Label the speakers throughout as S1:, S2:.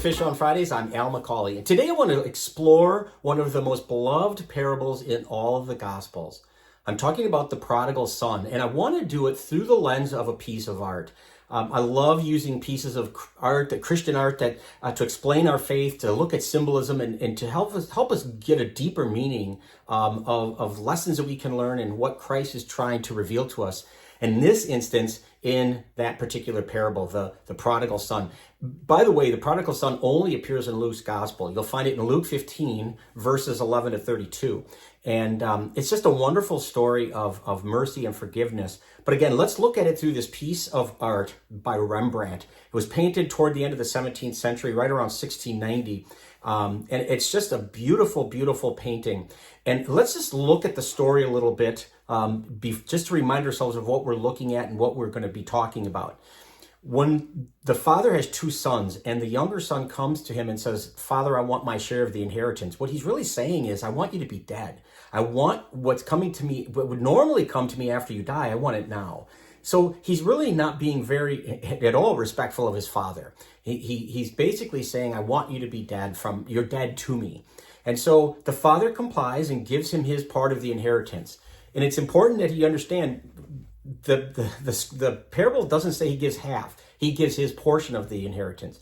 S1: Fish on Fridays. I'm Al McCauley, and today I want to explore one of the most beloved parables in all of the Gospels. I'm talking about the Prodigal Son, and I want to do it through the lens of a piece of art. I love using pieces of art, Christian art, that to explain our faith, to look at symbolism, and to help us get a deeper meaning of lessons that we can learn and what Christ is trying to reveal to us. In this instance, in that particular parable, the prodigal son. By the way, the prodigal son only appears in Luke's gospel. You'll find it in Luke 15, verses 11 to 32. And it's just a wonderful story of mercy and forgiveness. But again, let's look at it through this piece of art by Rembrandt. It was painted toward the end of the 17th century, right around 1690. And it's just a beautiful, beautiful painting. And let's just look at the story a little bit, just to remind ourselves of what we're looking at and what we're going to be talking about. When the father has two sons and the younger son comes to him and says, "Father, I want my share of the inheritance," what he's really saying is, I want you to be dead. I want what's coming to me, what would normally come to me after you die, I want it now. So he's really not being very at all respectful of his father. He's basically saying, I want you to be dead, you're dead to me. And so the father complies and gives him his part of the inheritance. And it's important that he understand the parable doesn't say he gives half. He gives his portion of the inheritance.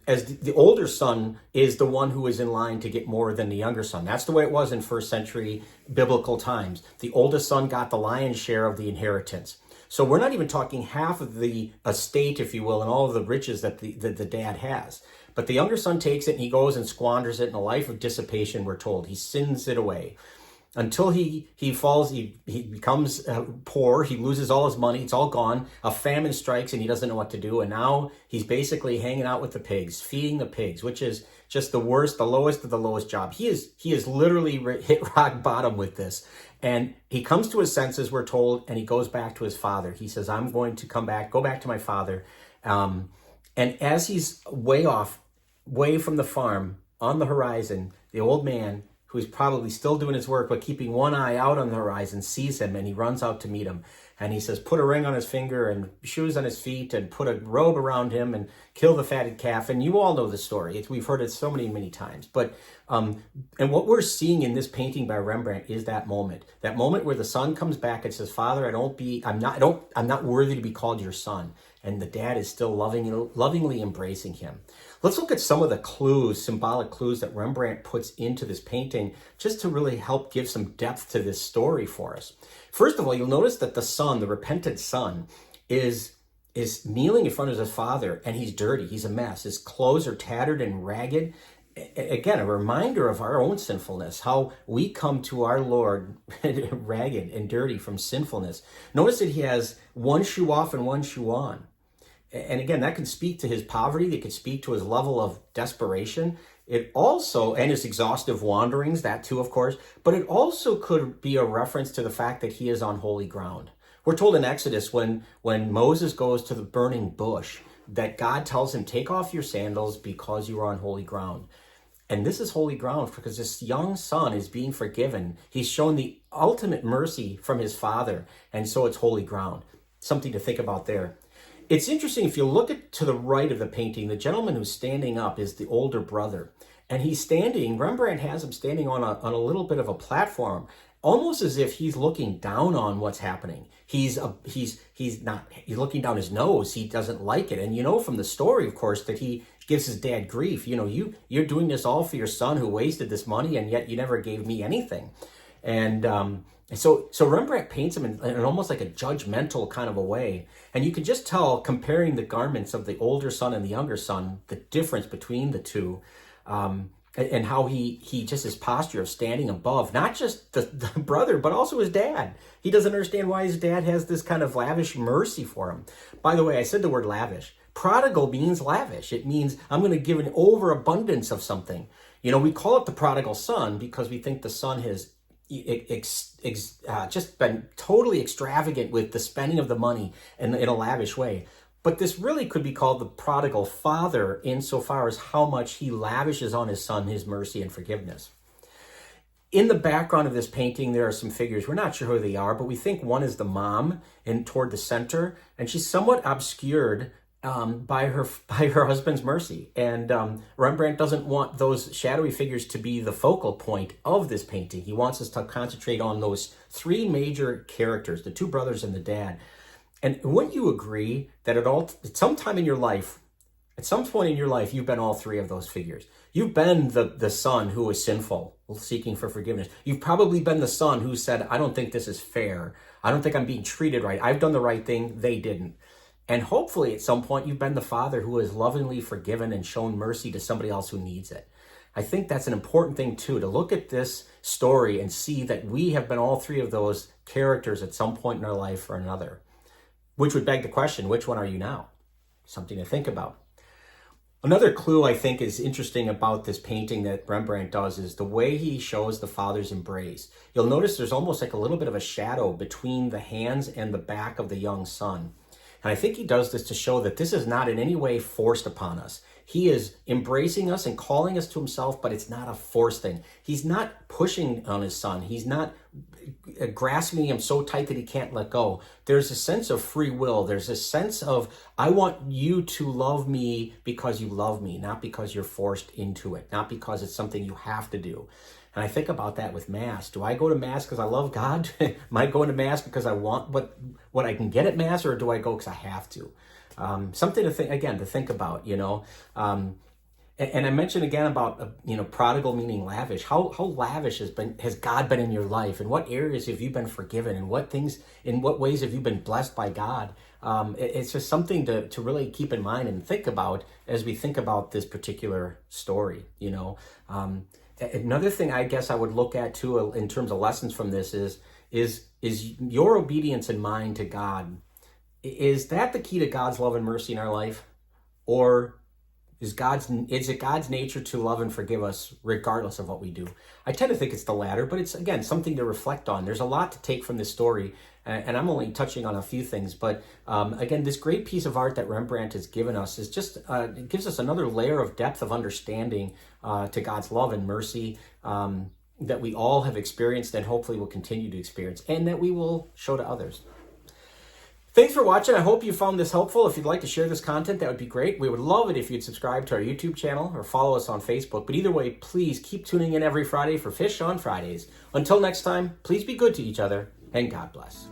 S1: As the older son is the one who is in line to get more than the younger son. That's the way it was in first century biblical times. The oldest son got the lion's share of the inheritance. So we're not even talking half of the estate, if you will, and all of the riches that the dad has. But the younger son takes it and he goes and squanders it in a life of dissipation, we're told. He sins it away. Until he falls, he becomes poor, he loses all his money, it's all gone, a famine strikes and he doesn't know what to do, and now he's basically hanging out with the pigs, feeding the pigs, which is just the worst, the lowest of the lowest job. He is literally hit rock bottom with this, and he comes to his senses, we're told, and he goes back to his father. He says, I'm going to go back to my father, and as he's way from the farm, on the horizon, the old man, who's probably still doing his work, but keeping one eye out on the horizon, sees him, and he runs out to meet him. And he says, put a ring on his finger and shoes on his feet and put a robe around him and kill the fatted calf. And you all know the story. We've heard it so many, many times. But and what we're seeing in this painting by Rembrandt is that moment where the son comes back and says, Father, I'm not worthy to be called your son. And the dad is still lovingly embracing him. Let's look at some of the clues, symbolic clues that Rembrandt puts into this painting just to really help give some depth to this story for us. First of all, you'll notice that the son, the repentant son, is kneeling in front of his father, and he's dirty. He's a mess. His clothes are tattered and ragged. Again, a reminder of our own sinfulness, how we come to our Lord ragged and dirty from sinfulness. Notice that he has one shoe off and one shoe on. And again, that can speak to his poverty. It could speak to his level of desperation. It also, and his exhaustive wanderings, that too, of course, but it also could be a reference to the fact that he is on holy ground. We're told in Exodus when Moses goes to the burning bush that God tells him, take off your sandals because you are on holy ground. And this is holy ground because this young son is being forgiven. He's shown the ultimate mercy from his father, and so it's holy ground. Something to think about there. It's interesting, if you look to the right of the painting, the gentleman who's standing up is the older brother. And Rembrandt has him standing on a little bit of a platform, almost as if he's looking down on what's happening. He's looking down his nose. He doesn't like it. And you know from the story, of course, that he gives his dad grief. You know, you're doing this all for your son who wasted this money, and yet you never gave me anything. And so Rembrandt paints him in almost like a judgmental kind of a way. And you can just tell, comparing the garments of the older son and the younger son, the difference between the two, and how he just his posture of standing above, not just the brother, but also his dad. He doesn't understand why his dad has this kind of lavish mercy for him. By the way, I said the word lavish. Prodigal means lavish. It means I'm going to give an overabundance of something. You know, we call it the prodigal son because we think the son has just been totally extravagant with the spending of the money in a lavish way. But this really could be called the prodigal father insofar as how much he lavishes on his son his mercy and forgiveness. In the background of this painting, there are some figures. We're not sure who they are, but we think one is the mom toward the center, and she's somewhat obscured by her husband's mercy. And Rembrandt doesn't want those shadowy figures to be the focal point of this painting. He wants us to concentrate on those three major characters, the two brothers and the dad. And wouldn't you agree that at some time in your life, at some point in your life, you've been all three of those figures? You've been the son who was sinful, seeking for forgiveness. You've probably been the son who said, I don't think this is fair. I don't think I'm being treated right. I've done the right thing. They didn't. And hopefully at some point you've been the father who has lovingly forgiven and shown mercy to somebody else who needs it. I think that's an important thing too, to look at this story and see that we have been all three of those characters at some point in our life or another. Which would beg the question, which one are you now? Something to think about. Another clue I think is interesting about this painting that Rembrandt does is the way he shows the father's embrace. You'll notice there's almost like a little bit of a shadow between the hands and the back of the young son. And I think he does this to show that this is not in any way forced upon us. He is embracing us and calling us to himself, but it's not a forced thing. He's not pushing on his son. He's not grasping him so tight that he can't let go. There's a sense of free will. There's a sense of, I want you to love me because you love me, not because you're forced into it, not because it's something you have to do. And I think about that with Mass. Do I go to Mass because I love God? Am I going to Mass because I want what I can get at Mass, or do I go because I have to? Something to think about, you know. And I mentioned again about, prodigal meaning lavish. How lavish has God been in your life? In what areas have you been forgiven? In what ways have you been blessed by God? It's just something to really keep in mind and think about as we think about this particular story, you know. Another thing I guess I would look at too in terms of lessons from this is your obedience and mine to God. Is that the key to God's love and mercy in our life? Or is it God's nature to love and forgive us regardless of what we do? I tend to think it's the latter, but it's, again, something to reflect on. There's a lot to take from this story, and I'm only touching on a few things. But again, this great piece of art that Rembrandt has given us is just, it gives us another layer of depth of understanding to God's love and mercy that we all have experienced and hopefully will continue to experience, and that we will show to others. Thanks for watching. I hope you found this helpful. If you'd like to share this content, that would be great. We would love it if you'd subscribe to our YouTube channel or follow us on Facebook. But either way, please keep tuning in every Friday for Fish on Fridays. Until next time, please be good to each other, and God bless.